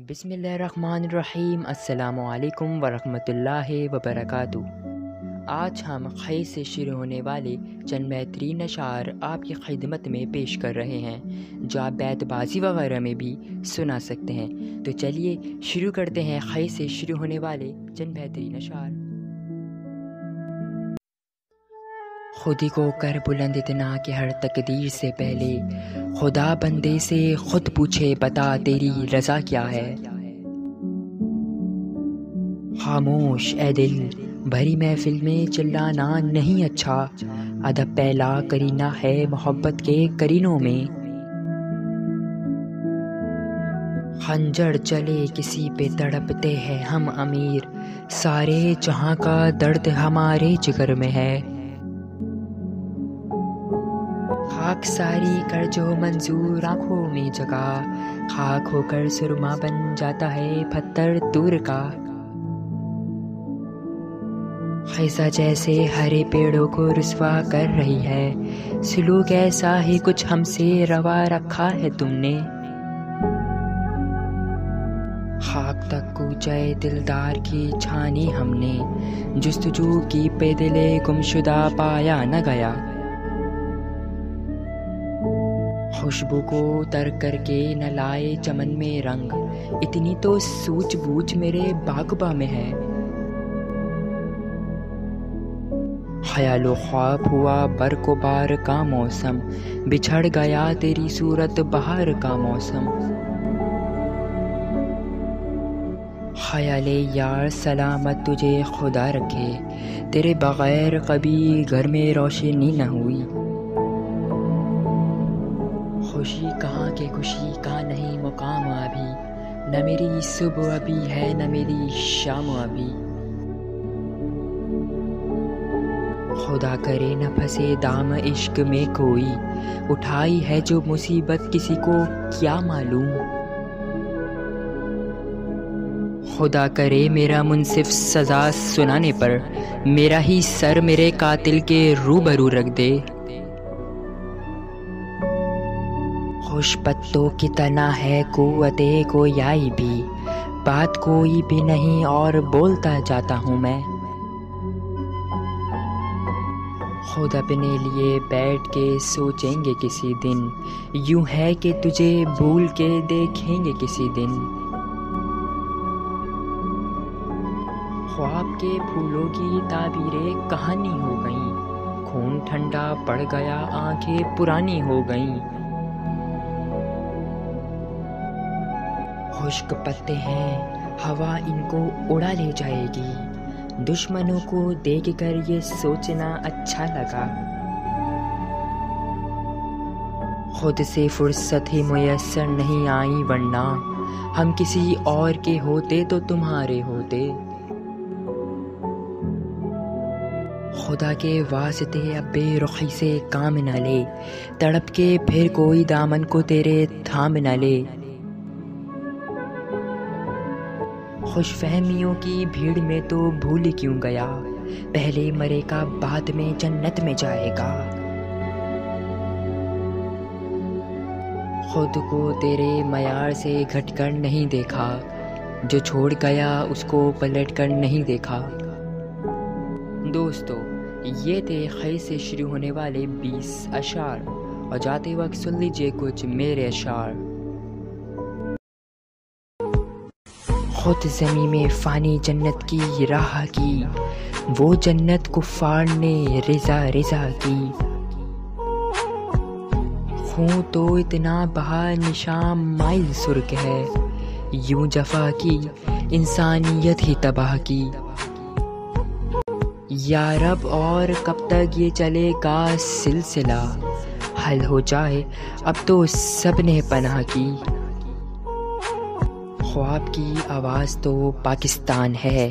बिस्मिल्लाहिर्रहमानिर्रहीम। अस्सलामुअलैकुम वरहमतुल्लाहि वबरकातुहू। आज हम ख़ै से शुरू होने वाले चंद बेहतरीन अशार आपकी खिदमत में पेश कर रहे हैं, जो आप बैतबाजी वगैरह में भी सुना सकते हैं। तो चलिए शुरू करते हैं ख़ै से शुरू होने वाले चंद बेहतरीन अशार। खुदी को कर बुलंद इतना कि हर तकदीर से पहले खुदा बंदे से खुद पूछे, बता तेरी रज़ा क्या है। खामोश ए दिल, भरी महफिल में चिल्लाना नहीं अच्छा, अदब पहला करीना है मोहब्बत के करीनों में। खंजर चले किसी पे तड़पते हैं हम अमीर, सारे जहां का दर्द हमारे जिगर में है। खाक सारी कर जो मंजूर आँखों में जगह, खाक होकर सुरमा बन जाता है पत्थर दूर का। खिज़ा जैसे हरे पेड़ों को रुसवा कर रही है, सलूक ऐसा ही कुछ हमसे रवा रखा है तुमने। खाक तक कूचे दिलदार की छानी हमने, जुस्तजू की पे दिले गुमशुदा पाया न गया। खुशबू को तर्क करके न लाए चमन में रंग, इतनी तो सूझबूझ मेरे बागबा में है। ख्यालो ख्वाब हुआ बरको बार का मौसम, बिछड़ गया तेरी सूरत बहार का मौसम। ख्याले यार सलामत तुझे खुदा रखे, तेरे बगैर कभी घर में रोशनी न हुई। खुशी कहाँ के खुशी का नहीं मुकाम अभी, न मेरी सुबह अभी है न मेरी शाम अभी। खुदा करे न फंसे दाम इश्क में कोई, उठाई है जो मुसीबत किसी को क्या मालूम। खुदा करे मेरा मुंसिफ सज़ा सुनाने पर, मेरा ही सर मेरे कातिल के रूबरू रख दे। खुश पत्तों की तना है कुव्वते गोयाई भी, बात कोई भी नहीं और बोलता जाता हूँ मैं। खुद अपने लिए बैठ के सोचेंगे किसी दिन, यूं है कि तुझे भूल के देखेंगे किसी दिन। ख्वाब के फूलों की ताबीरें कहानी हो गईं, खून ठंडा पड़ गया आंखें पुरानी हो गईं। खुश्क पत्ते हैं हवा इनको उड़ा ले जाएगी, दुश्मनों को देखकर ये सोचना अच्छा लगा। खुद से फुर्सत ही मुयस्सर नहीं आई, वरना हम किसी और के होते तो तुम्हारे होते। खुदा के वास्ते अब बेरुखी से काम न ले, तड़प के फिर कोई दामन को तेरे थाम न ले। खुशफहमियों की भीड़ में तो भूल क्यों गया, पहले मरेगा बाद में जन्नत में जाएगा। खुद को तेरे मयार से घटकर नहीं देखा, जो छोड़ गया उसको पलट कर नहीं देखा। दोस्तों, ये थे ख़ै से शुरू होने वाले 20 अशार, और जाते वक्त सुन लीजिए कुछ मेरे अशार। खुद ज़मीं में फ़ानी जन्नत की राह की, वो जन्नत कुफ़ार ने रिज़ा रिज़ा की। खूं तो इतना बहा निशान माइल सुर्ख है, यूं जफ़ा की इंसानियत ही तबाह की। या रब और कब तक ये चलेगा सिलसिला, हल हो जाए अब तो सब ने पनाह की। ख्वाब की आवाज़ तो पाकिस्तान है,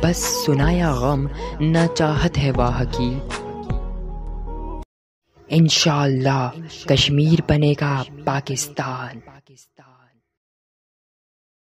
बस सुनाया गम न चाहत है वाह की। इंशाअल्लाह कश्मीर बनेगा पाकिस्तान।